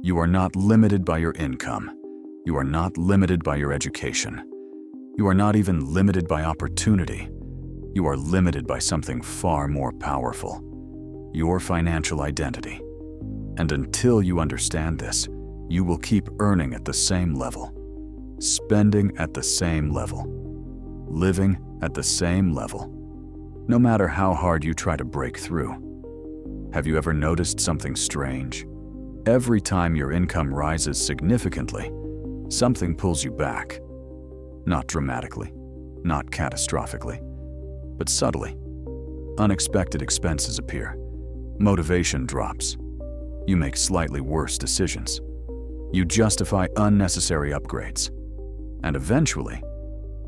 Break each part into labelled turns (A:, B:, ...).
A: You are not limited by your income. You are not limited by your education. You are not even limited by opportunity. You are limited by something far more powerful: your financial identity. And until you understand this, you will keep earning at the same level, spending at the same level, living at the same level, no matter how hard you try to break through. Have you ever noticed something strange? Every time your income rises significantly, something pulls you back. Not dramatically, not catastrophically, but subtly. Unexpected expenses appear. Motivation drops. You make slightly worse decisions. You justify unnecessary upgrades. And eventually,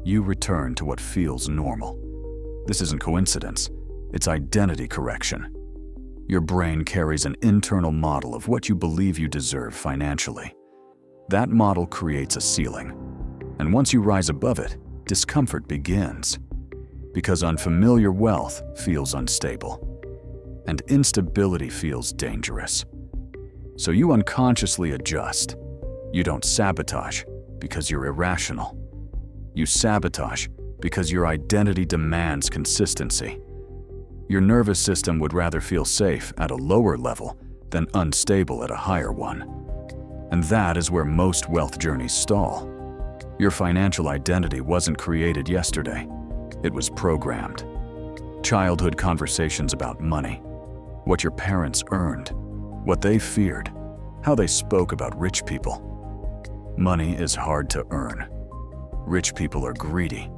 A: you return to what feels normal. This isn't coincidence, it's identity correction. Your brain carries an internal model of what you believe you deserve financially. That model creates a ceiling. And once you rise above it, discomfort begins. Because unfamiliar wealth feels unstable. And instability feels dangerous. So you unconsciously adjust. You don't sabotage because you're irrational. You sabotage because your identity demands consistency. Your nervous system would rather feel safe at a lower level than unstable at a higher one. And that is where most wealth journeys stall. Your financial identity wasn't created yesterday. It was programmed. Childhood conversations about money, what your parents earned, what they feared, how they spoke about rich people. Money is hard to earn. Rich people are greedy.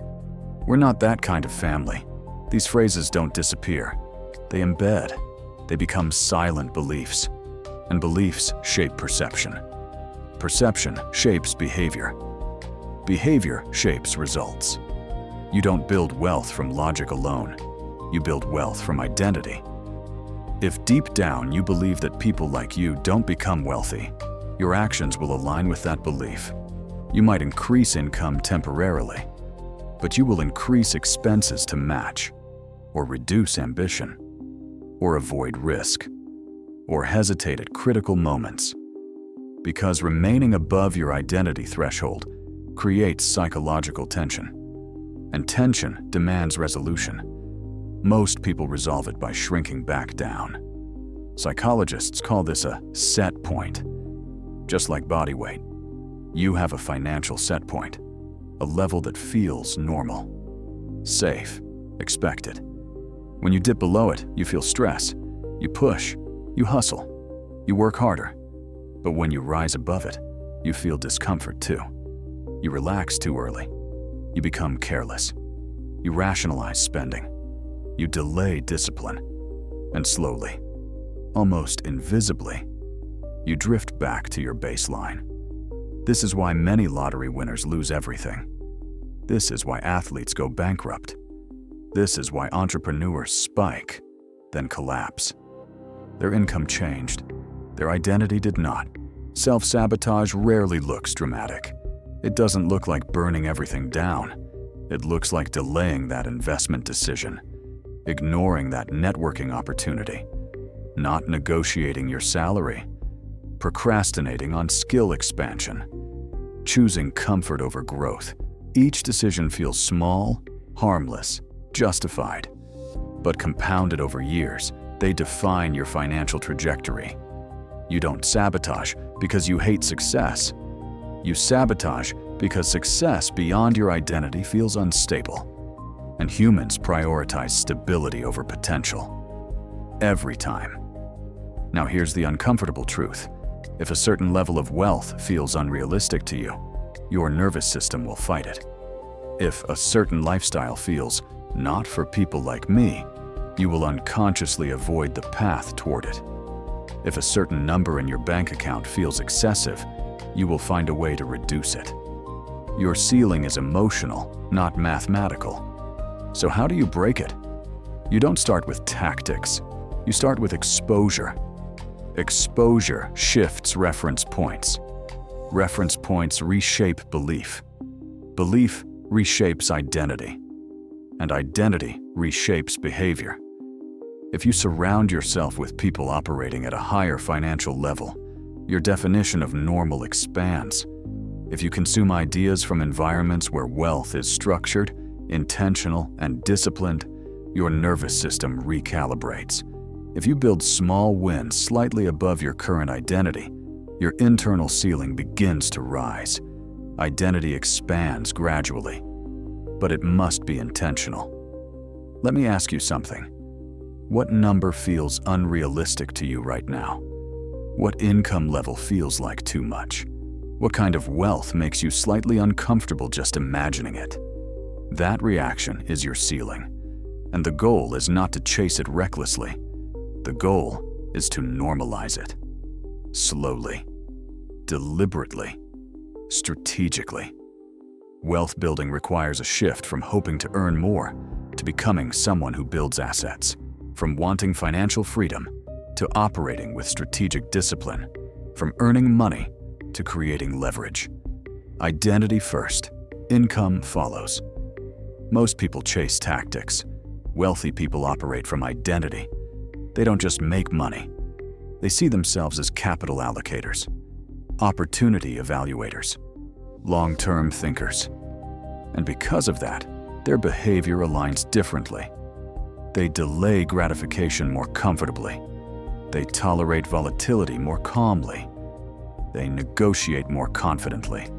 A: We're not that kind of family. These phrases don't disappear. They embed. They become silent beliefs. And beliefs shape perception. Perception shapes behavior. Behavior shapes results. You don't build wealth from logic alone. You build wealth from identity. If deep down you believe that people like you don't become wealthy, your actions will align with that belief. You might increase income temporarily, but you will increase expenses to match, or reduce ambition, or avoid risk, or hesitate at critical moments. Because remaining above your identity threshold creates psychological tension, and tension demands resolution. Most people resolve it by shrinking back down. Psychologists call this a set point. Just like body weight, you have a financial set point, a level that feels normal, safe, expected. When you dip below it, you feel stress, you push, you hustle, you work harder. But when you rise above it, you feel discomfort too. You relax too early. You become careless. You rationalize spending. You delay discipline. And slowly, almost invisibly, you drift back to your baseline. This is why many lottery winners lose everything. This is why athletes go bankrupt. This is why entrepreneurs spike, then collapse. Their income changed. Their identity did not. Self-sabotage rarely looks dramatic. It doesn't look like burning everything down. It looks like delaying that investment decision, ignoring that networking opportunity, not negotiating your salary, procrastinating on skill expansion, choosing comfort over growth. Each decision feels small, harmless, justified, but compounded over years, they define your financial trajectory. You don't sabotage because you hate success. You sabotage because success beyond your identity feels unstable, and humans prioritize stability over potential. Every time. Now here's the uncomfortable truth. If a certain level of wealth feels unrealistic to you, your nervous system will fight it. If a certain lifestyle feels not for people like me, you will unconsciously avoid the path toward it. If a certain number in your bank account feels excessive, you will find a way to reduce it. Your ceiling is emotional, not mathematical. So how do you break it? You don't start with tactics. You start with exposure. Exposure shifts reference points. Reference points reshape belief. Belief reshapes identity. And identity reshapes behavior. If you surround yourself with people operating at a higher financial level, Your definition of normal expands. If you consume ideas from environments where wealth is structured, intentional, and disciplined, your nervous system recalibrates. If you build small wins slightly above your current identity, your internal ceiling begins to rise. Identity expands gradually, but it must be intentional. Let me ask you something. What number feels unrealistic to you right now? What income level feels like too much? What kind of wealth makes you slightly uncomfortable just imagining it? That reaction is your ceiling, and the goal is not to chase it recklessly. The goal is to normalize it. Slowly, deliberately, strategically. Wealth building requires a shift from hoping to earn more to becoming someone who builds assets, from wanting financial freedom to operating with strategic discipline, from earning money to creating leverage. Identity first, income follows. Most people chase tactics. Wealthy people operate from identity. They don't just make money. They see themselves as capital allocators, opportunity evaluators, long-term thinkers. And because of that, their behavior aligns differently. They delay gratification more comfortably. They tolerate volatility more calmly. They negotiate more confidently.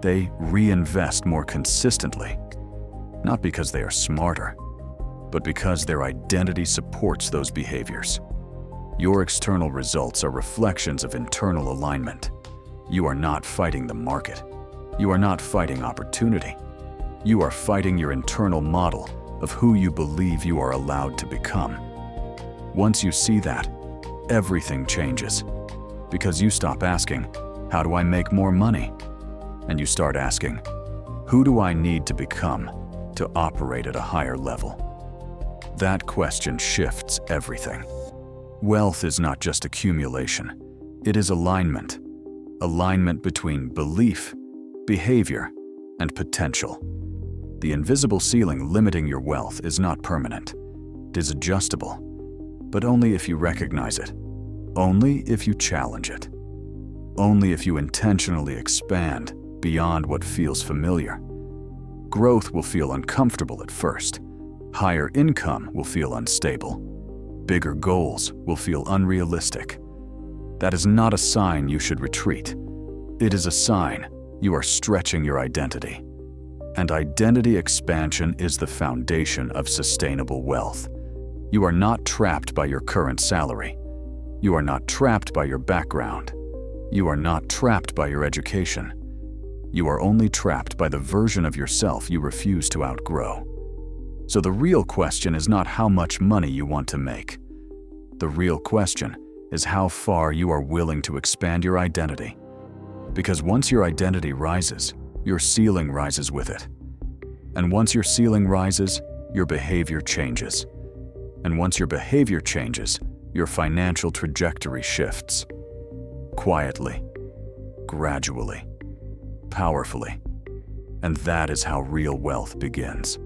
A: They reinvest more consistently, not because they are smarter, but because their identity supports those behaviors. Your external results are reflections of internal alignment. You are not fighting the market. You are not fighting opportunity. You are fighting your internal model of who you believe you are allowed to become. Once you see that, everything changes. Because you stop asking, how do I make more money? And you start asking, who do I need to become to operate at a higher level? That question shifts everything. Wealth is not just accumulation. It is alignment. Alignment between belief, behavior, and potential. The invisible ceiling limiting your wealth is not permanent. It is adjustable, but only if you recognize it. Only if you challenge it. Only if you intentionally expand beyond what feels familiar. Growth will feel uncomfortable at first. Higher income will feel unstable. Bigger goals will feel unrealistic. That is not a sign you should retreat. It is a sign you are stretching your identity. And identity expansion is the foundation of sustainable wealth. You are not trapped by your current salary. You are not trapped by your background. You are not trapped by your education. You are only trapped by the version of yourself you refuse to outgrow. So the real question is not how much money you want to make. The real question is how far you are willing to expand your identity. Because once your identity rises, your ceiling rises with it. And once your ceiling rises, your behavior changes. And once your behavior changes, your financial trajectory shifts. Quietly, gradually, powerfully. And that is how real wealth begins.